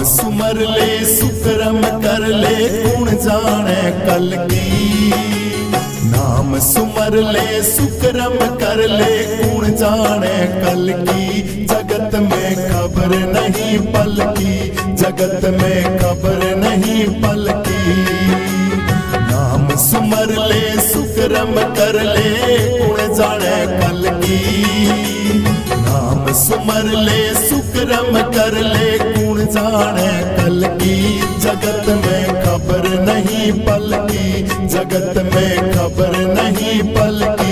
सुमर ले सुकरम कर ले गुण जाने कल की। नाम सुमर ले सुकरम कर ले गुण जाने कल की। जगत में खबर नहीं पल की, जगत में खबर नहीं पल की। नाम सुमर ले सुकरम कर ले गुण जाने कल की। नाम सुमर ले सुकरम कर ले गुण जाने कल की। जगत में खबर नहीं पल की, जगत में खबर नहीं पल की।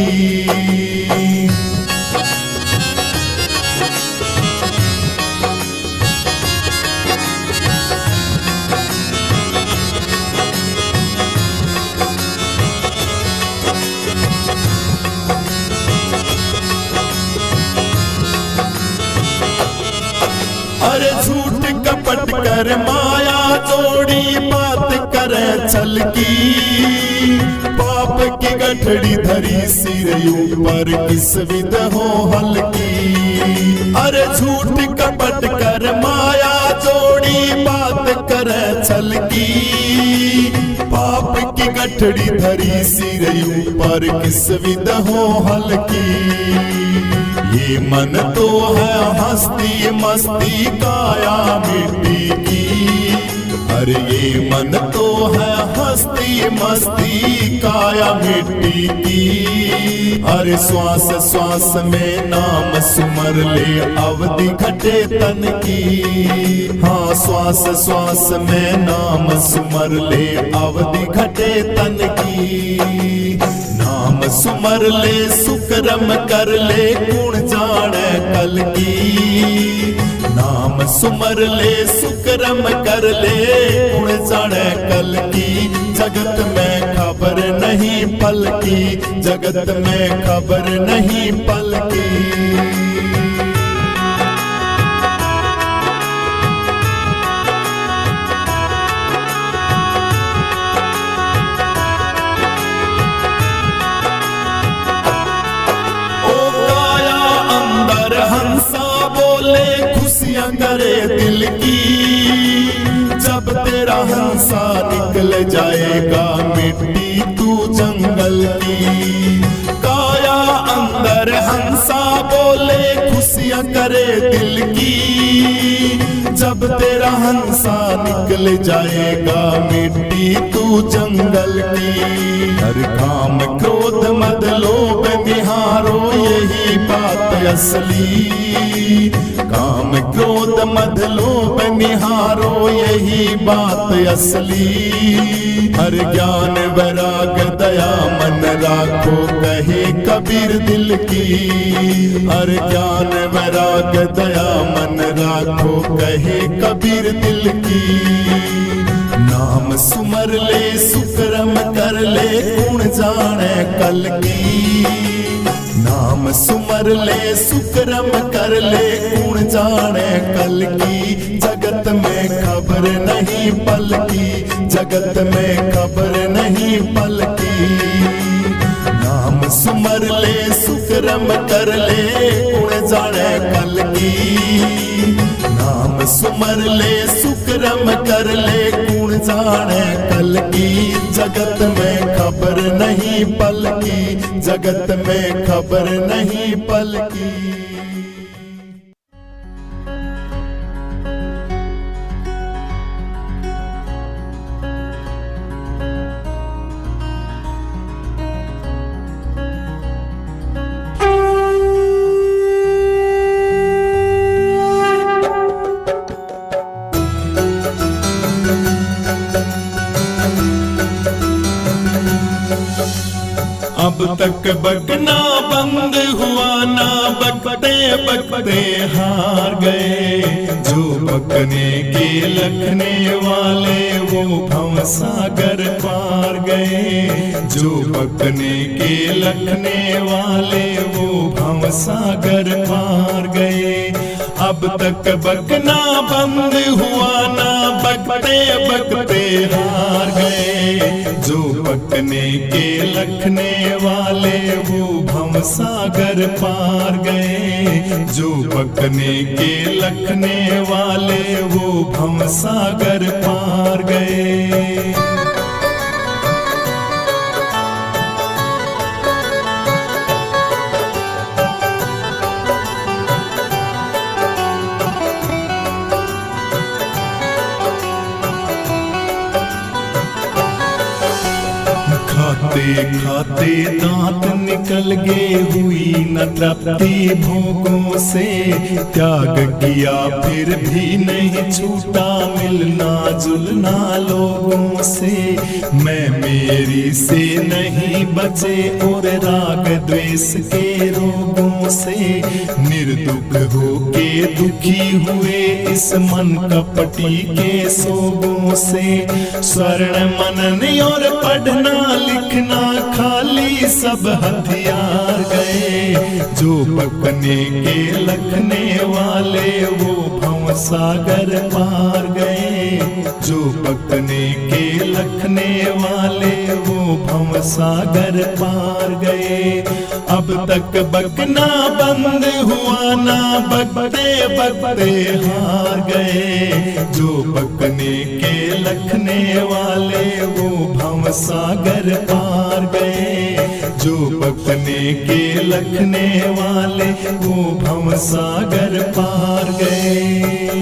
अरे झूठ कपट कर माया जोड़ी बात करे छल की। पाप की गठड़ी धरी सिर ऊपर किस विध हो हल्की। अरे झूठ कपट कर माया जोड़ी बात करे छल की। पाप की गठड़ी धरी सिर ऊपर किस विध हो हल्की। ये मन तो है हस्ती मस्ती काया मिट्टी की। अरे ये मन तो है हस्ती मस्ती काया मिट्टी की। अरे श्वास श्वास में नाम सुमर ले अवधि घटे तन की। हाँ श्वास श्वास में नाम सुमर ले अवधि घटे तन की। नाम सुमर ले सुकरम कर ले गुण जाने कल की। नाम सुमर ले सुकरम कर ले गुण जाने कल की। जगत में खबर नहीं पल की, जगत में खबर नहीं पल की। खुशियां करे दिल की। जब तेरा हंसा निकल जाएगा मिट्टी तू जंगल की। काया अंदर हंसा बोले खुशियां करे दिल की। जब तेरा हंसा निकल जाएगा मिट्टी तू जंगल की। हर काम क्रोध मद लोभ निहारो यही बात असली। काम क्रोध मद लोभ निहारो यही बात असली। हर ज्ञान वैराग दया मन राखो कहे कबीर दिल की। हर ज्ञान वैराग दया मन राखो कहे कबीर दिल की। नाम सुमर ले सुकरम कर ले गुण जाने कल की। नाम सुमर ले सुकरम कर ले गुण जाने कल की। जगत में खबर नहीं पल की, जगत में खबर नहीं पल की। नाम सुमर ले सुकरम कर ले गुण जाने कल की। नाम सुमर ले सुकरम कर ले गुण जाने कल की। जगत में खबर नहीं पल की, जगत में खबर नहीं पल की। अब तक बकना बंद हुआ ना बकते बकते हार गए। जो बकने के लखने वाले वो भव सागर पार गए। जो बकने के लखने वाले वो भव सागर पार गए। अब तक बकना बंद हुआ ना बकते बकते हार गए। जो बकने के लखने वाले वो भव सागर पार गए। जो बकने के लखने वाले वो भव सागर पार गए। खाते खाते दांत निकल गए, हुई न तृप्ति भोगों से। त्याग किया फिर भी नहीं छूटा, मिलना जुलना लोगों से। मैं मेरी से नहीं बचे और राग द्वेष के रोगों से। निर्दुख होके दुखी हुए इस मन कपटी के सोगों से। स्वर्ण मनन और पढ़ना लिखना खाली सब हथियार गए। जो बकने के लखने वाले वो भव सागर पार गए। जो बकने के लखने वाले वो भव सागर पार गए। अब तक बकना बंद हुआ ना, बकते बकते हार गए। जो बकने के लखने वाले वो भव सागर पार गए। जो बकने के लखने वाले वो भव सागर पार गए।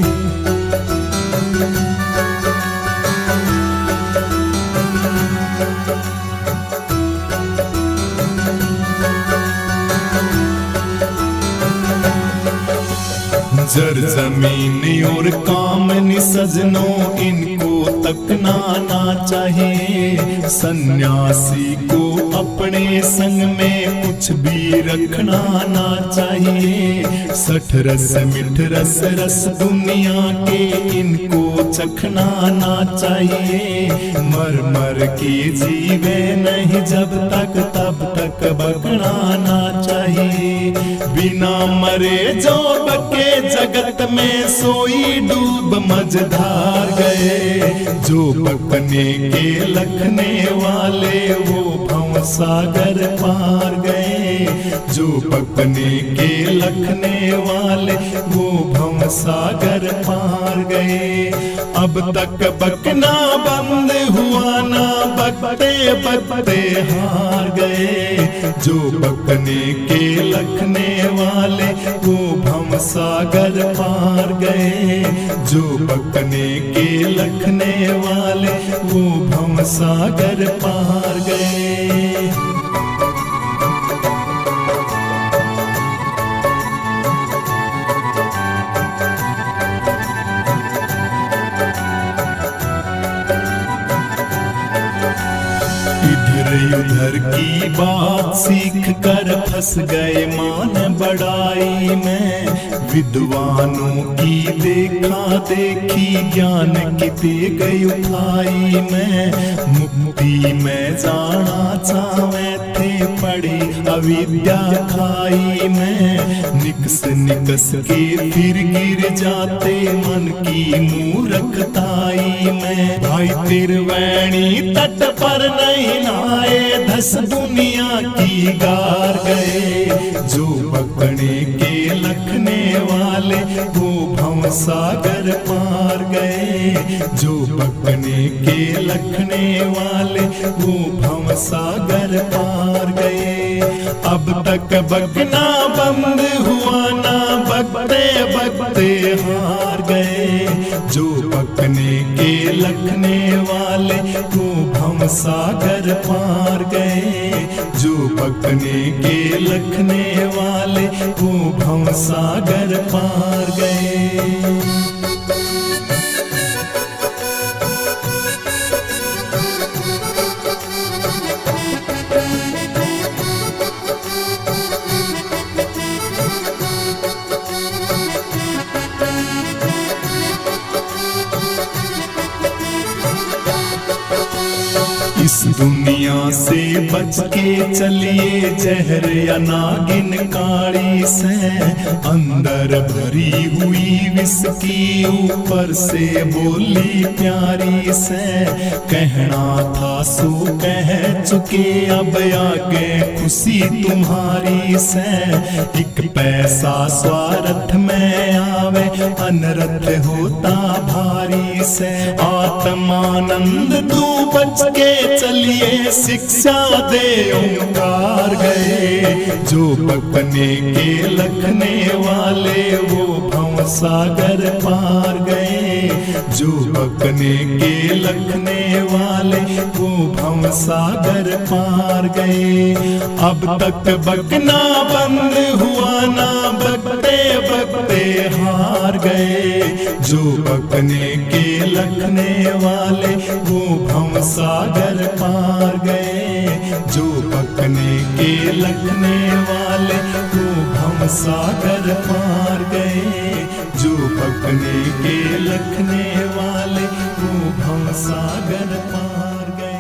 जर जमीन और कामनी सजनों इनको तकना ना चाहिए। सन्यासी को अपने संग में कुछ भी रखना ना चाहिए। सठ रस मिठ रस रस दुनिया के इनको चखना ना चाहिए। मर मर के जीवे नहीं जब तक तब तक बकना ना चाहिए। बिना मरे जो बके जगत में सोई डूब मझधार गए। जो बकने के लखने वाले वो भव सागर पार गए। जो बकने के लखने वाले वो भव सागर पार गए। अब तक बकना बंद हुआ ना, बकते बकते हार गए। जो बकने के लखने वाले वो भव सागर पार गए। जो बकने के लखने वाले वो भव सागर पार गए। उधर की बात सीख कर फंस गए मान बड़ाई में। विद्वानों की देखा देखी ज्ञान की दे गई उठाई में। मुक्ति में जाना चाहे थे पड़ी अविद्या खाई में। निकस निकस के फिर गिर जाते मन की मूर्खताई में। भाई त्रिवेणी तट पर नहीं नहाए, धस दुनिया की गार गए। जो बकने के लखने वाले वो भव सागर पार गए। जो बकने के लखने वाले वो भव सागर पार गए। अब तक बकना बंद हुआ ना, बकते बकते हार गए। जो बकने के लखने वाले वो भव सागर पार गए। जो बकने के लखने वाले वो भव सागर पार गए। इस इस दुनिया से बच के चलिए, जहर या नागिन काली से अंदर भरी हुई विष की, ऊपर से बोली प्यारी से। कहना था सो कह चुके, अब आगे खुशी तुम्हारी से। एक पैसा स्वार्थ में आवे, अनर्थ होता भारी से। आत्मानंद तू बच के चलिए, शिक्षा दे ओंकार गए। जो बकने के लखने वाले वो भव सागर पार गए। जो बकने के लखने वाले वो भव सागर पार गए। अब तक बकना बंद हुआ ना, बकते बकते हार गए। जो बकने के लखने वाले वो भव सागर पार गए। जो बकने के लखने वाले वो भव सागर पार गए। जो बकने के लखने वाले वो भव सागर पार गए।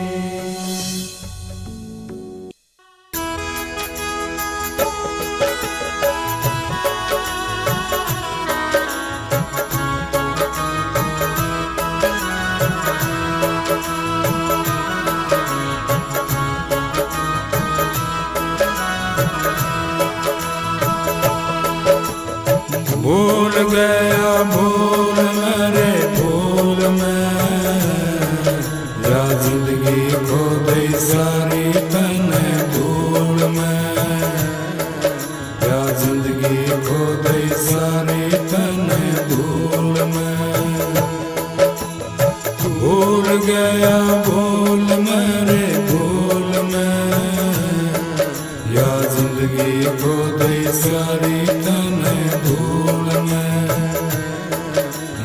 भूल गया भूल मेरे भूल में, या जिंदगी खो गई सारी तने भूल में। या जिंदगी खो गई सारी तने भूल में। भूल गया भूल मेरे भूल में, या जिंदगी खो गई सारी तने भूल में।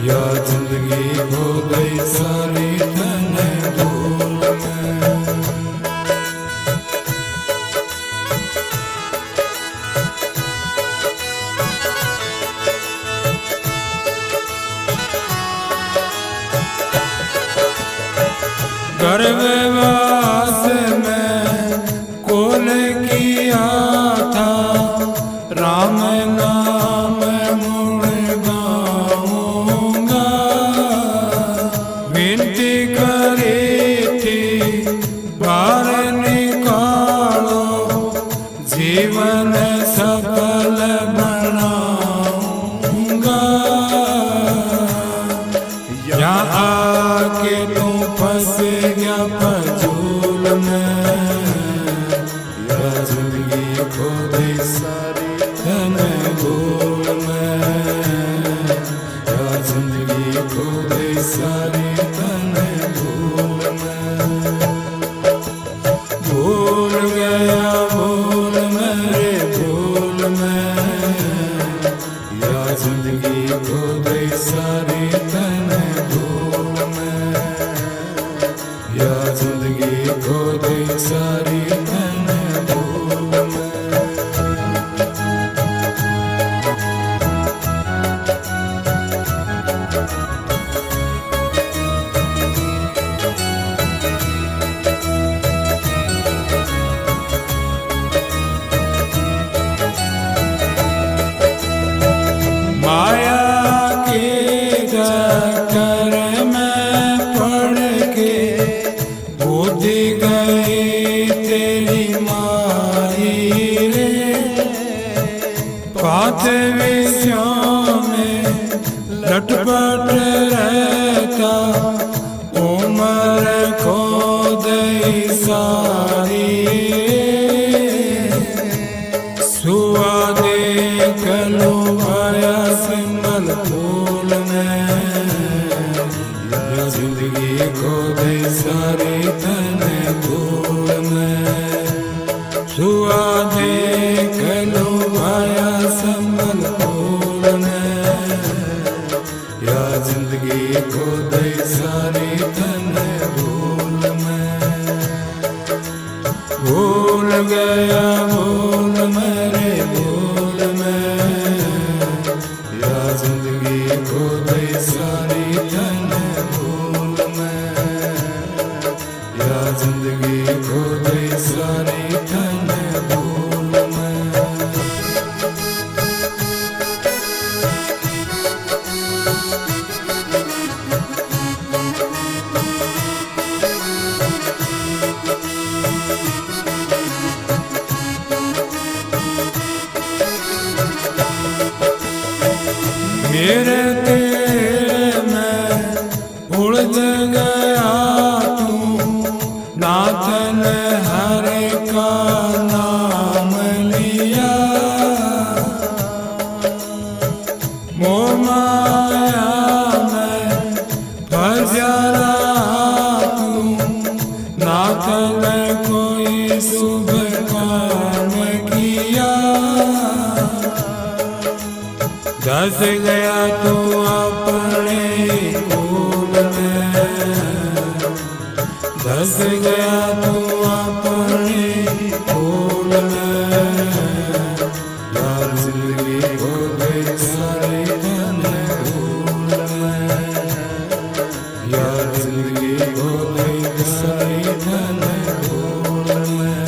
या जिंदगी खो गई सारी तने भूल में। गर्भवास में कौन किया था, राम नाम मुड़ गाऊंगा। विनती करी थी बाहर निकालो, जीवन सफल बनाऊंगा। यहाँ आके तू फंस गया फजूल में। या जिंदगी खो गई सारी तने भूल में। या जिंदगी खो गई सारी तने भूल में। भूल गया भूल मेरे भूल में, या जिंदगी खो गई सारी तने भूल में। या जिंदगी खो गई सारी तने भूल में। माया के चक्कर में पड़ के बुझ गई तेरी माई रे। पाँच विषयों में लटपट रहता, उम्र खो गई सारी। सुआ देख लो आया सिंगल फूल में। या जिंदगी खो गई सारी तने भूल में। सुआ देख लो आया सिंगल फूल में। या जिंदगी खो गई सारी तने भूल में। भूल गया भूल मेरे भूल में, या जिंदगी खो गई सारी तने भूल में। या जिंदगी मेरे तेरे में उलझ गया तू, नाथ ने हरे का नाम लिया। मोह माया में फंस रहा तू, नाथ ने कोई शुभ काम किया। धस गया तू अपने कुल में, धस गया तू अपने कुल में। यार जिंदगी हो गई सारे धन भूल में, यार जिंदगी हो गई सारे धन भूल में।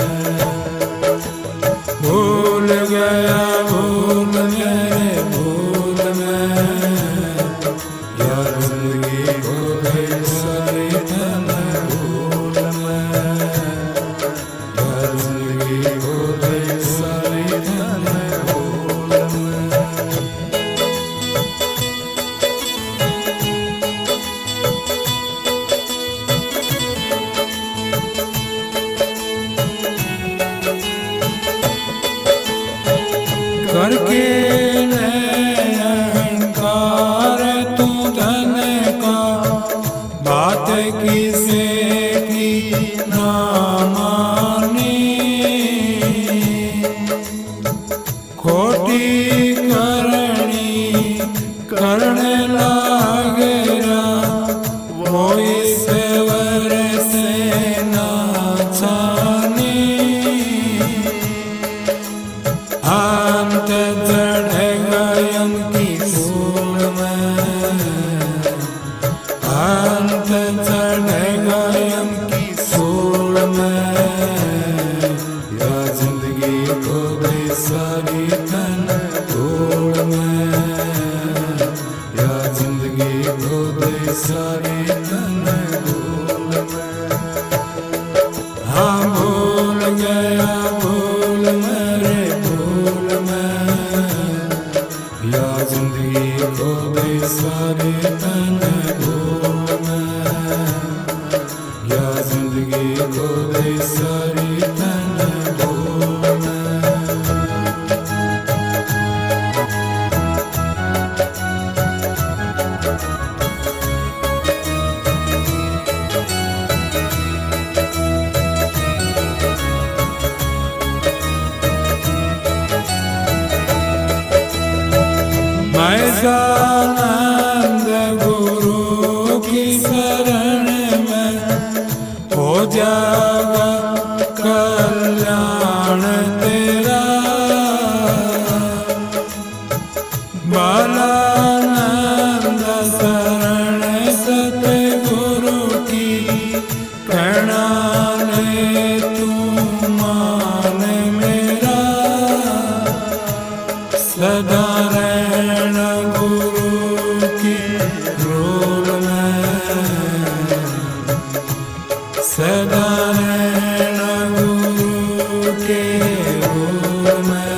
भूल गया भूल मेरे भूल में, यार जिंदगी हो गई सारे धन भूल में, यार जिंदगी हो गई सारे धन भूल में। करके अहंकार तू धन का, बात किसे की ना मानी। खोटी करनी करने लागेरा, वो ईश्वर से ना जानी। अंत चढ़ेगा यम की सूल में, अंत चढ़ेगा यम की सूल में। या जिंदगी खो गई सारी धन धूल में, या जिंदगी खो गई सारी धन धूल में। हाँ भूल गया भूल मेरे भूल में, या जिंदगी खो गई सारे धन भूल में, या जिंदगी खो गई सारी धन भूल में। मैं सानंद गुरु की शरण में, हो जाएगा कल्याण तेरा। बालानंद शरण सतगुरु की, कहना ने तू मान मेरा। सदा रहना गुरु की रोल में, सदा रहना गुरु के रोल में।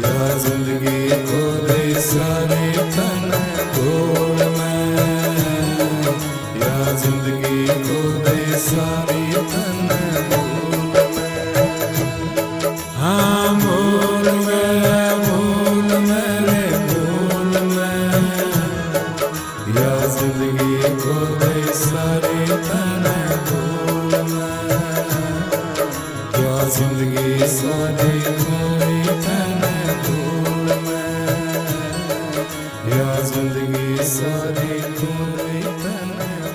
या जिंदगी खो गई सारे धन भूल में, या जिंदगी खो गई सारी धन भूल में। हाँ भूल गया भूल मेरे भूल में, या जिंदगी खो गई सारे धन भूल में, या जिंदगी सारी खो गई धन भूल में, या जिंदगी सारी खो गई धन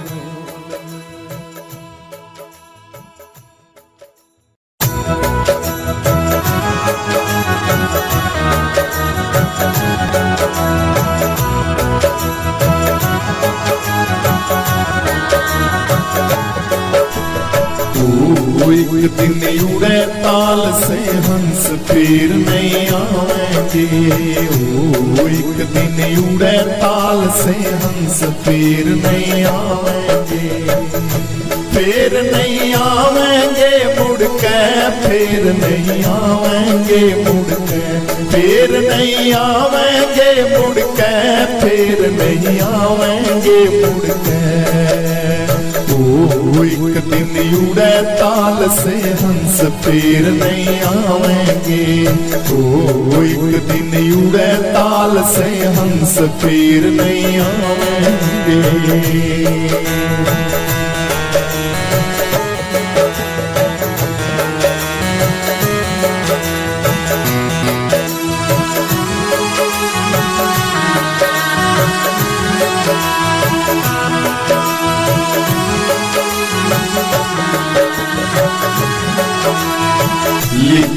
भूल में। एक दिन उड़े ताल से हंस फिर नहीं आएंगे। ओ एक दिन उड़े ताल से हंस फिर नहीं आएंगे। फिर नहीं आवेंगे मुड़ के, फिर नहीं आवेंगे मुड़ के, फिर नहीं आवेंगे मुड़ के, फिर नहीं आवेंगे मुड़ के। ओ एक दिन उड़े ताल से हंस फिर नहीं आवेंगे, ओ एक दिन उड़े ताल से हंस फिर नहीं आवेंगे।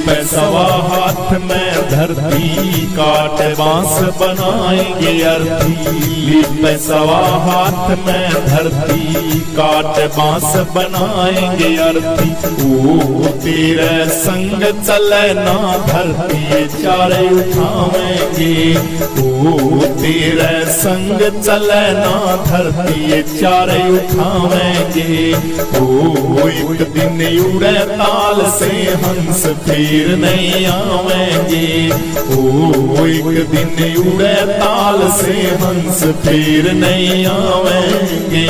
पैसवा हाथ में धरती काट बांस बनाएंगे अर्थी, पैसवा हाथ में धरती काट बांस बनाएंगे अर्थी। ओ तेरे संग चले ना धरती चारे उठावेंगे, ओ तेरे संग चले ना धरती चारे उठावेंगे। ओ एक दिन उड़े ताल से हंस फिर नहीं आवेंगे, ओ एक दिन उड़े ताल से हंस फिर नहीं आवेंगे।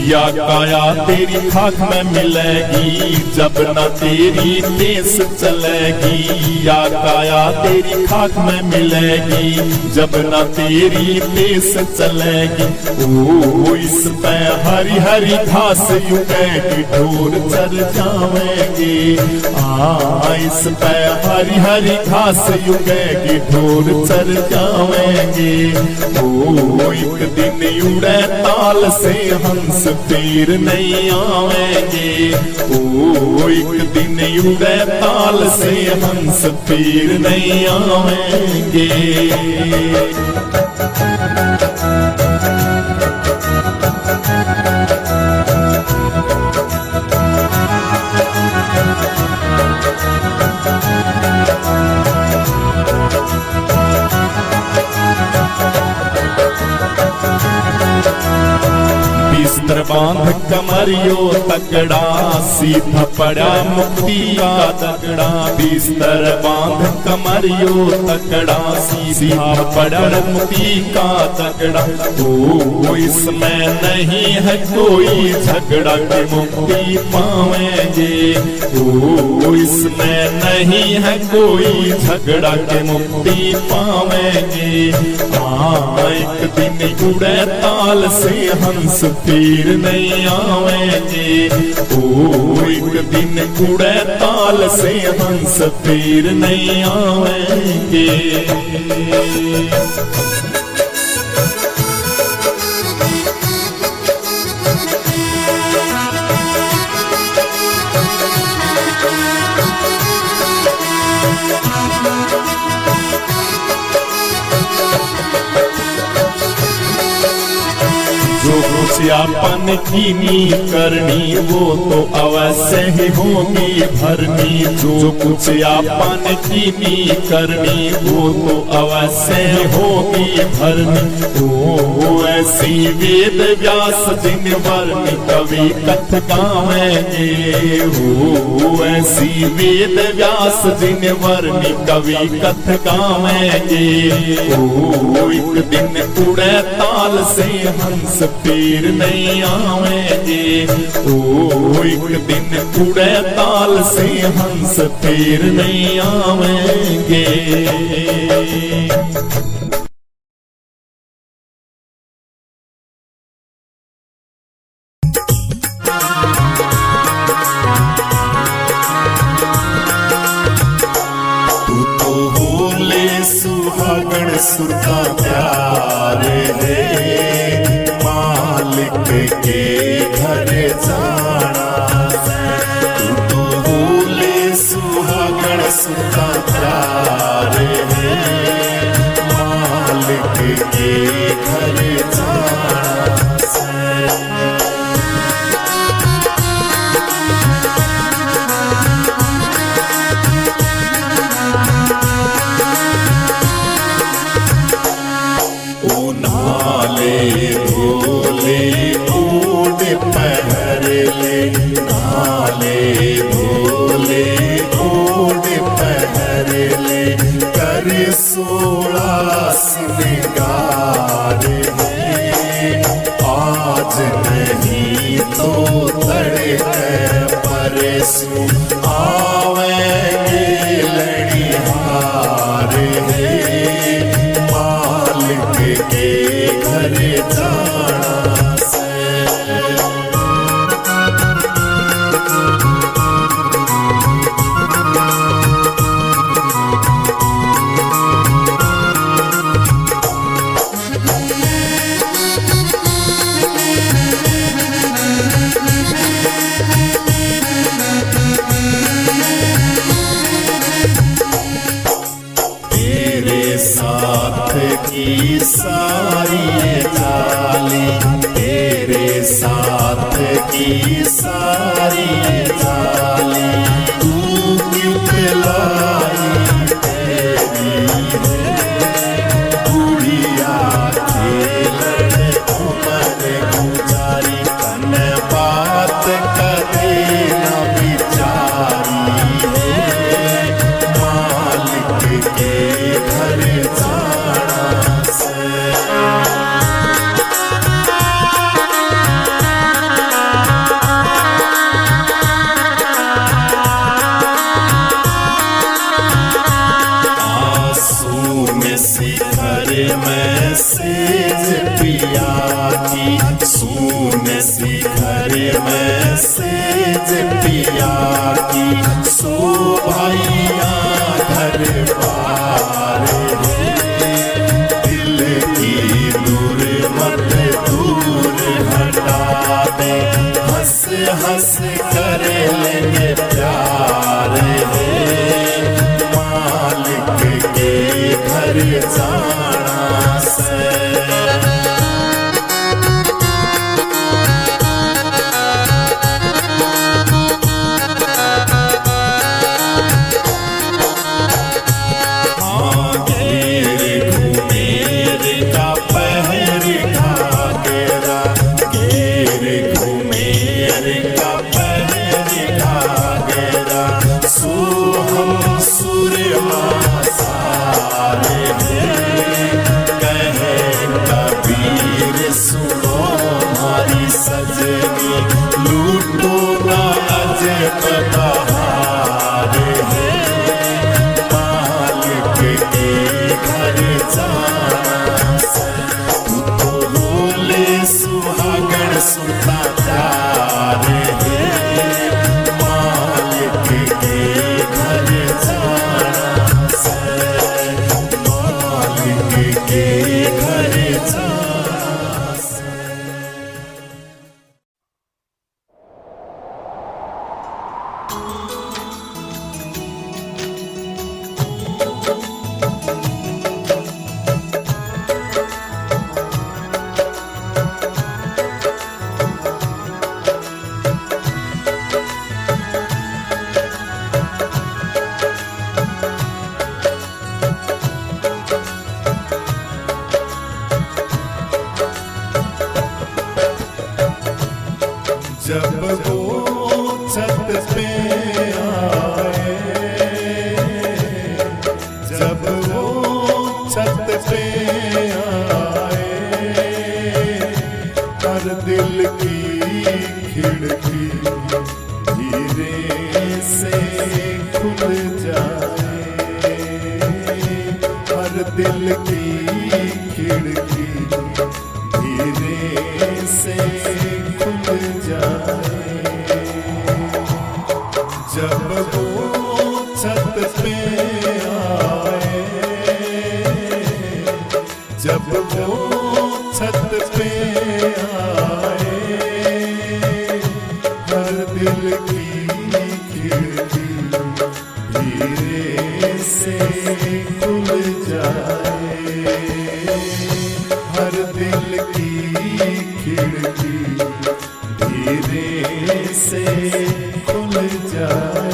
या काया तेरी खाक में मिलेगी जब न तेरी देश चलेगी, या काया तेरी खाक में मिलेगी जब न तेरी देश चलेगी। ओ इस पे हरी हरी घास उगेगी ढोर चर जावेंगे, इस पे हरी हरी घास उगेगी ढोर चर जावेंगे। ओ एक दिन उड़े ताल से हंस फिर नहीं आवेंगे, ओ एक दिन उड़े ताल से हंस फिर नहीं आवेंगे। बिस्तर बांध कमरियो तगड़ा सीधा पड़ा मुक्ति का तगड़ा, बिस्तर बांध कमरियो तगड़ा सीधा पड़ा मुक्ति का तगड़ा। ओ इसमें नहीं है कोई झगड़ा के मुक्ति पावेंगे, ओ इसमें नहीं है कोई झगड़ा के मुक्ति पावेंगे। एक दिन उड़े ताल से हंस फिर नहीं आवेंगे, ओ एक दिन उड़े ताल से हंस फिर नहीं आवेंगे। जो कुछ अपन की नी करनी वो तो अवश्य ही होगी भरनी, जो कुछ अपन की नी करनी वो तो अवश्य ही होगी भरनी। ओ ऐसी वेद व्यास जिन वर्णि कवि कथ गावेंगे, ओ ऐसी वेद व्यास जिन वर्णि कवि कथ गावेंगे। ओ एक दिन उड़े ताल से हंस फिर नहीं आवेंगे, ओ एक दिन उड़े ताल से हंस फिर नहीं आवेंगे। तू तो होले सुहागण सुरता प्यार है, मालिक के घर जाना। तू तो होले सुहागण सुरता प्यार है, मालिक के घर जाना। कर 16 सिंगार है। आज नहीं तो तड़के परसों आवेंगे लड़िहार है। मालिक के घर जाना से की सारी जाली, तेरे साथ की सारी जाली, तू कितलाई तेरी है। गुड़िया खेलन उमर गुजारी, कन बात कदे न विचारी है। मालिक के घर जाना से शिखर में सेज पिया की, सून शिखर में सेज पिया की, सो भैया घर पार है। दिल की दूर मत दूर हटा दे, हंस हंस कर लेंगे प्यार है। मालिक के घर जाना से घेर घुमेर का पहर घाघरा, घेर घुमेर का पहर घाघरा, सो हम सुरमा सारे हैं। कहे कबीर सुनो हमारी सजनी, लूटो ना अजब बहार है। मालिक के घर जाना से तू तो बोले सुहागण सुता प्यार है। मालिक के घर जाना से, मालिक के घर जाना से। जब वो छत पे आए, जब वो छत पे आए, हर दिल की खिड़की धीरे से खुल जाए। हर दिल की खिड़की धीरे से खुल जाए। जब वो छत पे आए, जब वो छत पे आए, हर दिल की खिड़की धीरे से खुल जाए। हर दिल की खिड़की धीरे से खुल जाए।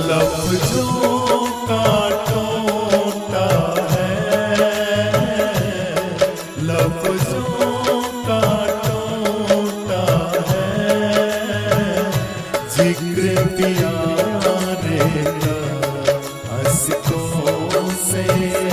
लफ्जों का टोटा है, रे